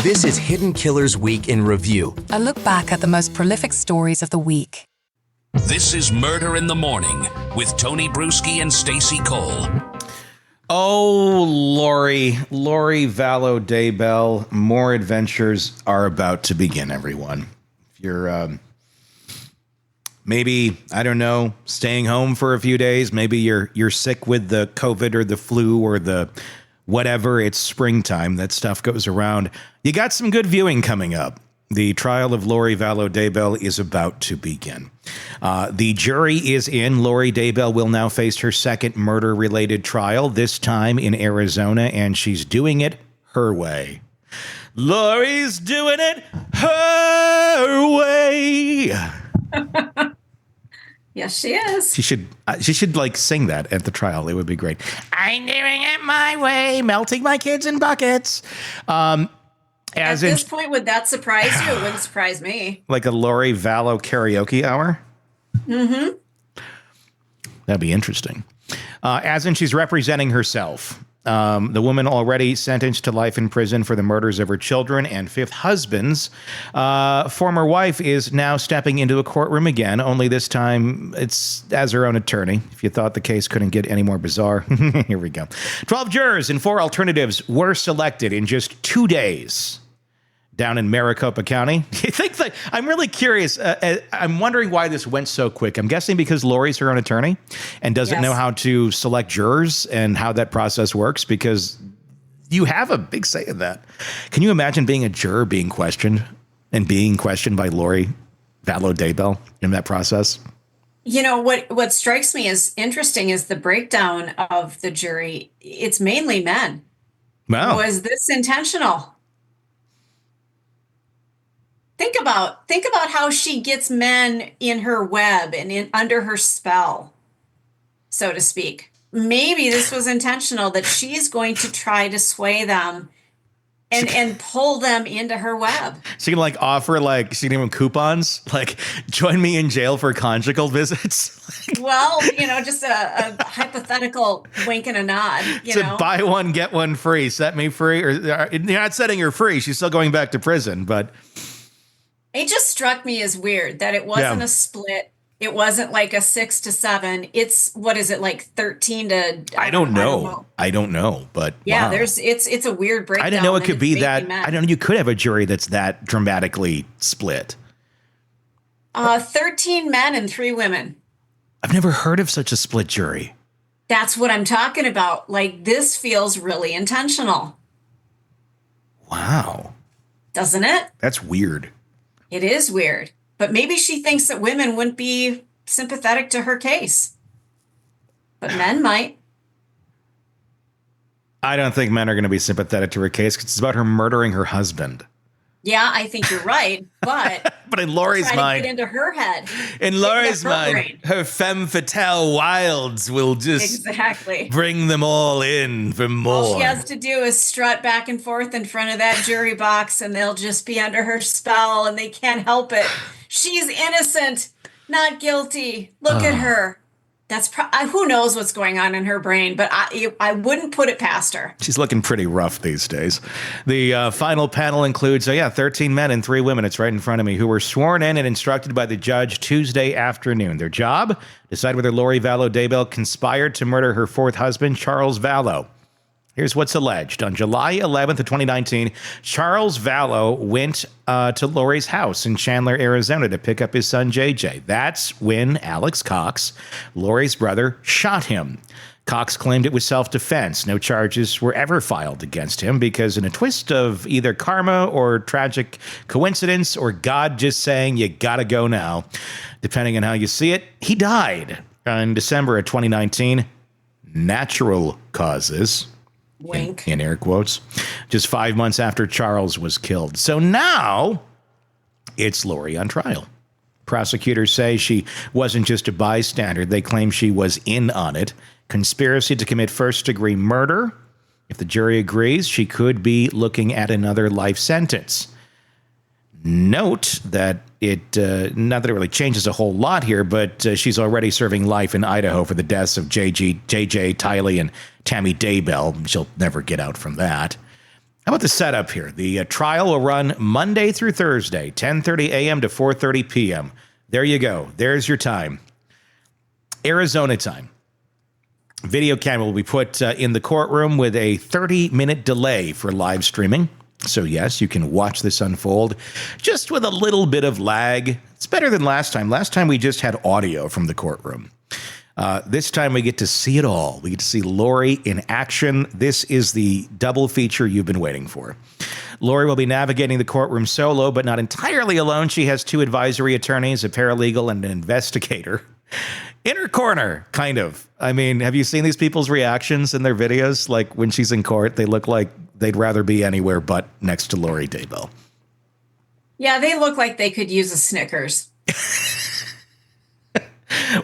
This is Hidden Killers Week in Review. A look back at the most prolific stories of the week. This is Murder in the Morning with Tony Brueski and Stacey Cole. Oh, Lori Vallow, Daybell, more adventures are about to begin, everyone. If you're maybe, I don't know, staying home for a few days, maybe you're sick with the COVID or the flu or the whatever, it's springtime, that stuff goes around. You got some good viewing coming up. The trial of Lori Vallow Daybell is about to begin. The jury is in. Lori Daybell will now face her second murder-related trial, this time in Arizona, and she's doing it her way. Lori's doing it her way. Yes, she is. She should like sing that at the trial. It would be great. I'm doing it my way, melting my kids in buckets. At this point, would that surprise you? It wouldn't surprise me. Like a Lori Vallow karaoke hour? Mm-hmm. That'd be interesting. As in, she's representing herself. The woman already sentenced to life in prison for the murders of her children and fifth husband's former wife is now stepping into a courtroom again, only this time it's as her own attorney. If you thought the case couldn't get any more bizarre, here we go. 12 jurors and 4 alternatives were selected in just 2 days down in Maricopa County. You think that I'm really curious. I'm wondering why this went so quick. I'm guessing because Lori's her own attorney and doesn't know how to select jurors and how that process works, because you have a big say in that. Can you imagine being a juror being questioned and being questioned by Lori Vallow Daybell in that process? You know, what strikes me as interesting is the breakdown of the jury. It's mainly men. Wow. Was this intentional? Think about how she gets men in her web and under her spell, so to speak. Maybe this was intentional, that she's going to try to sway them and pull them into her web. She can offer she can give them coupons, join me in jail for conjugal visits. Well, just a hypothetical wink and a nod. Buy one, get one free, set me free. Or you're not setting her free. She's still going back to prison, but it just struck me as weird that it wasn't a split. It wasn't like a 6 to 7. It's, what is it, like 13 to? I don't know, but yeah, wow. It's a weird breakdown. I didn't know it could be that. I don't know. You could have a jury that's that dramatically split. 13 men and 3 women. I've never heard of such a split jury. That's what I'm talking about. This feels really intentional. Wow. Doesn't it? That's weird. It is weird, but maybe she thinks that women wouldn't be sympathetic to her case, but men might. I don't think men are going to be sympathetic to her case because it's about her murdering her husband. Yeah, I think you're right, but but in Lori's mind, get into her head. In Lori's mind, her femme fatale wilds will just bring them all in for more. All she has to do is strut back and forth in front of that jury box, and they'll just be under her spell, and they can't help it. She's innocent, not guilty. Look at her. That's who knows what's going on in her brain, but I wouldn't put it past her. She's looking pretty rough these days. The final panel includes 13 men and 3 women. It's right in front of me, who were sworn in and instructed by the judge Tuesday afternoon. Their job: decide whether Lori Vallow Daybell conspired to murder her 4th husband, Charles Vallow. Here's what's alleged. On July 11th of 2019, Charles Vallow went to Lori's house in Chandler, Arizona to pick up his son, JJ. That's when Alex Cox, Lori's brother, shot him. Cox claimed it was self-defense. No charges were ever filed against him because, in a twist of either karma or tragic coincidence or God just saying, you gotta go now, depending on how you see it, he died in December of 2019. Natural causes. Wink. In air quotes, just 5 months after Charles was killed. So now it's Lori on trial. Prosecutors say she wasn't just a bystander. They claim she was in on it. Conspiracy to commit first-degree murder. If the jury agrees, she could be looking at another life sentence. Note that not that it really changes a whole lot here, but she's already serving life in Idaho for the deaths of JJ, Tylee, and Tammy Daybell. She'll never get out from that. How about the setup here? The trial will run Monday through Thursday, 10:30 a.m. to 4:30 p.m. There you go. There's your time. Arizona time. Video camera will be put in the courtroom with a 30-minute delay for live streaming. So, yes, you can watch this unfold just with a little bit of lag. It's better than last time. Last time we just had audio from the courtroom. This time we get to see it all. We get to see Lori in action. This is the double feature you've been waiting for. Lori will be navigating the courtroom solo, but not entirely alone. She has 2 advisory attorneys, a paralegal, and an investigator in her corner, kind of. I mean, have you seen these people's reactions in their videos? Like when she's in court, they look like they'd rather be anywhere but next to Lori Daybell. Yeah, they look like they could use a Snickers.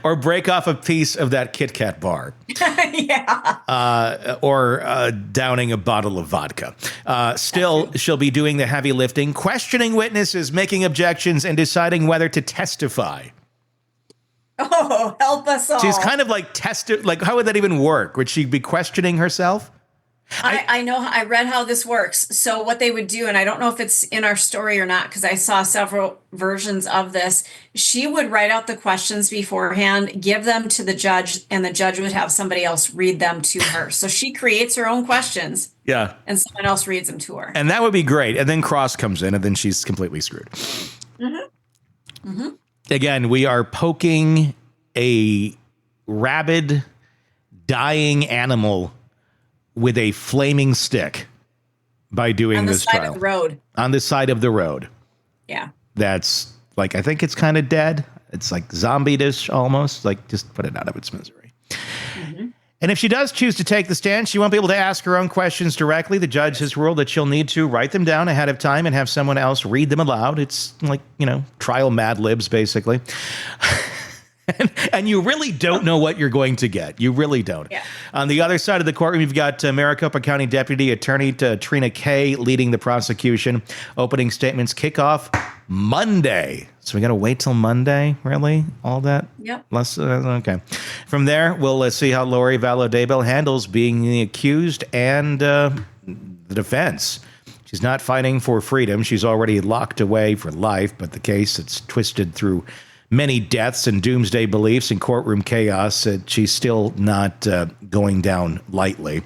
Or break off a piece of that Kit Kat bar. Yeah. Or downing a bottle of vodka. Still, she'll be doing the heavy lifting, questioning witnesses, making objections, and deciding whether to testify. Oh, help us all. She's kind of like how would that even work? Would she be questioning herself? I know, I read how this works. So what they would do, and I don't know if it's in our story or not, because I saw several versions of this. She would write out the questions beforehand, give them to the judge, and the judge would have somebody else read them to her. So she creates her own questions. Yeah. And someone else reads them to her. And that would be great. And then Cross comes in, and then she's completely screwed. Mm-hmm. Mm-hmm. Again, we are poking a rabid, dying animal with a flaming stick by doing this trial. On the side of the road. On the side of the road. Yeah. That's like, I think it's kind of dead. It's like zombie-ish almost. Like, just put it out of its misery. Mm-hmm. And if she does choose to take the stand, she won't be able to ask her own questions directly. The judge has ruled that she'll need to write them down ahead of time and have someone else read them aloud. It's like, trial Mad Libs, basically. And you really don't know what you're going to get. You really don't. Yeah. On the other side of the courtroom, you've got Maricopa County Deputy Attorney Trina Kay leading the prosecution. Opening statements kick off Monday. So we got to wait till Monday, really? All that? Yep. Okay. From there, we'll see how Lori Vallow Daybell handles being the accused and the defense. She's not fighting for freedom. She's already locked away for life, but the case it's twisted through many deaths and doomsday beliefs and courtroom chaos. She's still not going down lightly.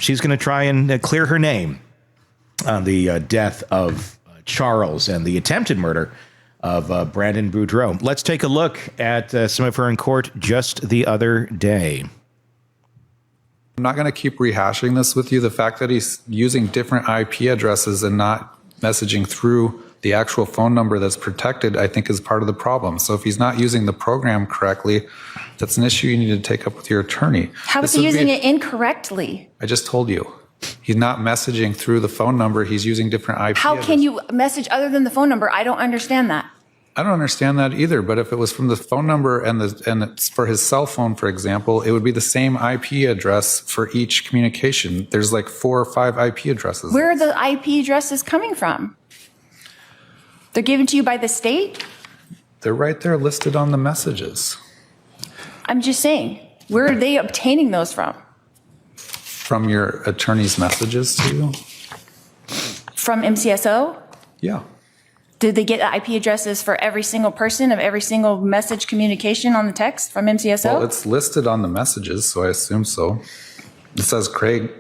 She's going to try and clear her name on the death of Charles and the attempted murder of Brandon Boudreaux. Let's take a look at some of her in court just the other day. I'm not going to keep rehashing this with you. The fact that he's using different IP addresses and not messaging through the actual phone number that's protected, I think, is part of the problem. So if he's not using the program correctly, that's an issue you need to take up with your attorney. How is he using it incorrectly? I just told you. He's not messaging through the phone number. He's using different IP How addresses. can you message other than the phone number? I don't understand that. I don't understand that either, but if it was from the phone number and it's for his cell phone, for example, it would be the same IP address for each communication. There's like 4 or 5 IP addresses. Where are the IP addresses coming from? They're given to you by the state? They're right there listed on the messages. I'm just saying, where are they obtaining those from? From your attorney's messages to you? From MCSO? Yeah. Did they get IP addresses for every single person of every single message communication on the text from MCSO? Well, it's listed on the messages, so I assume so. It says Craig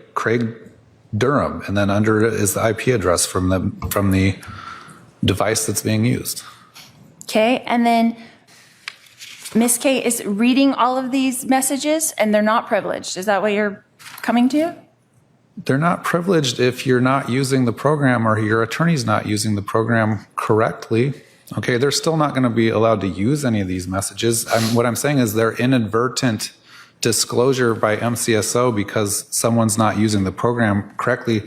Durham, and then under it is the IP address from the device that's being used. Okay, and then Miss K is reading all of these messages and they're not privileged. Is that what you're coming to? They're not privileged if you're not using the program or your attorney's not using the program correctly. Okay, they're still not going to be allowed to use any of these messages. What I'm saying is they're inadvertent disclosure by MCSO because someone's not using the program correctly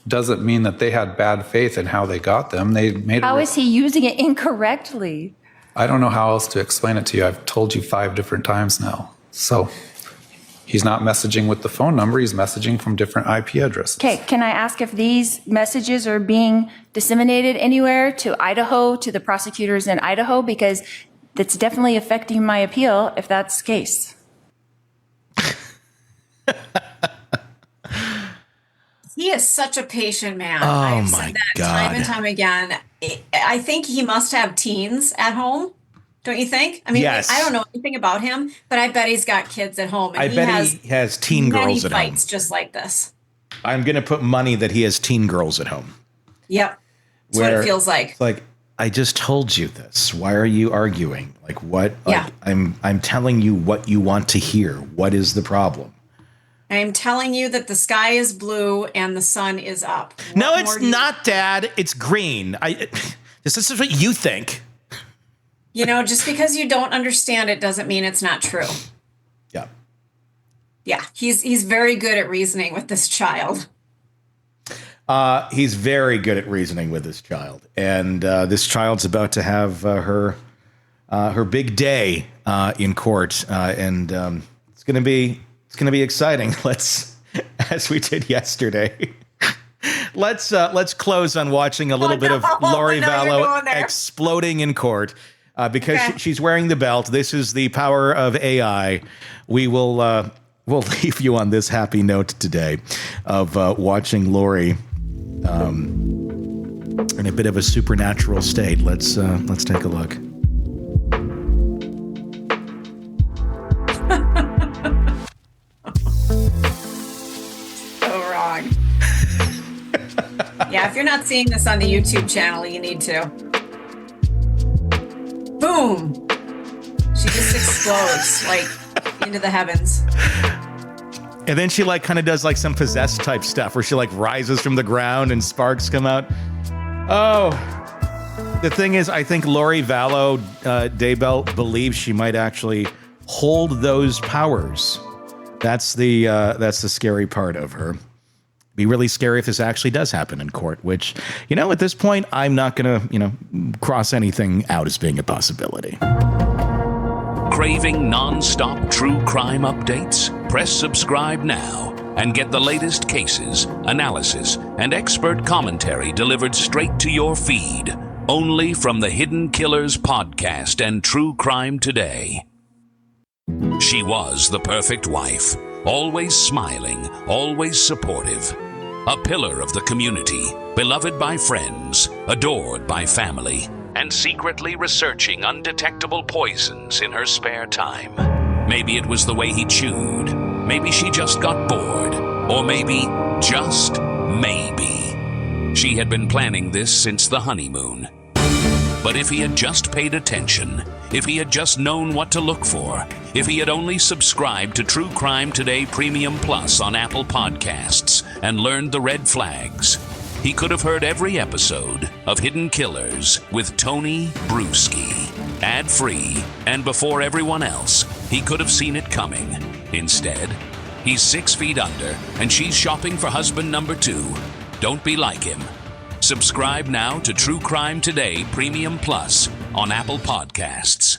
doesn't mean that they had bad faith in how they got them. They made. How is he using it incorrectly? I don't know how else to explain it to you. I've told you 5 different times now. So he's not messaging with the phone number. He's messaging from different IP addresses. Okay, can I ask if these messages are being disseminated anywhere to Idaho, to the prosecutors in Idaho? Because that's definitely affecting my appeal if that's the case. He is such a patient man. Oh, I've my said that God. time and time again. I think he must have teens at home. Don't you think? I mean, Yes. I don't know anything about him, but I bet he's got kids at home. And I bet he has teen many girls at home. fights just like this. I'm going to put money that he has teen girls at home. Yep. That's what it feels like. It's like, I just told you this. Why are you arguing? Like what? Yeah. Like, I'm telling you what you want to hear. What is the problem? I'm telling you that the sky is blue and the sun is up. No, What it's more do you- not, Dad. It's green. This is what you think. You know, just because you don't understand it doesn't mean it's not true. Yeah. Yeah, he's very good at reasoning with this child. He's very good at reasoning with this child, and this child's about to have her big day in court, and it's gonna be exciting. Let's, as we did yesterday. Let's close on watching a little bit of Lori Vallow exploding in court. Because she's wearing the belt. This is the power of AI. We'll leave you on this happy note today of watching Lori in a bit of a supernatural state. Let's take a look. So wrong. Yeah, if you're not seeing this on the YouTube channel, you need to. Boom! She just explodes, like, into the heavens. And then she like kind of does like some possessed type stuff where she like rises from the ground and sparks come out. Oh, the thing is, I think Lori Vallow, Daybell, believes she might actually hold those powers. That's the scary part of her. Be really scary if this actually does happen in court, which, you know, at this point, I'm not going to, cross anything out as being a possibility. Craving non-stop true crime updates? Press subscribe now and get the latest cases, analysis, and expert commentary delivered straight to your feed. Only from the Hidden Killers podcast and True Crime Today. She was the perfect wife, always smiling, always supportive. A pillar of the community, beloved by friends, adored by family, and secretly researching undetectable poisons in her spare time. Maybe it was the way he chewed. Maybe she just got bored. Or maybe, just maybe, she had been planning this since the honeymoon. But if he had just paid attention, if he had just known what to look for, if he had only subscribed to True Crime Today Premium Plus on Apple Podcasts and learned the red flags, he could have heard every episode of Hidden Killers with Tony Brueski. Ad-free, and before everyone else, he could have seen it coming. Instead, he's 6 feet under, and she's shopping for husband number 2. Don't be like him. Subscribe now to True Crime Today Premium Plus on Apple Podcasts.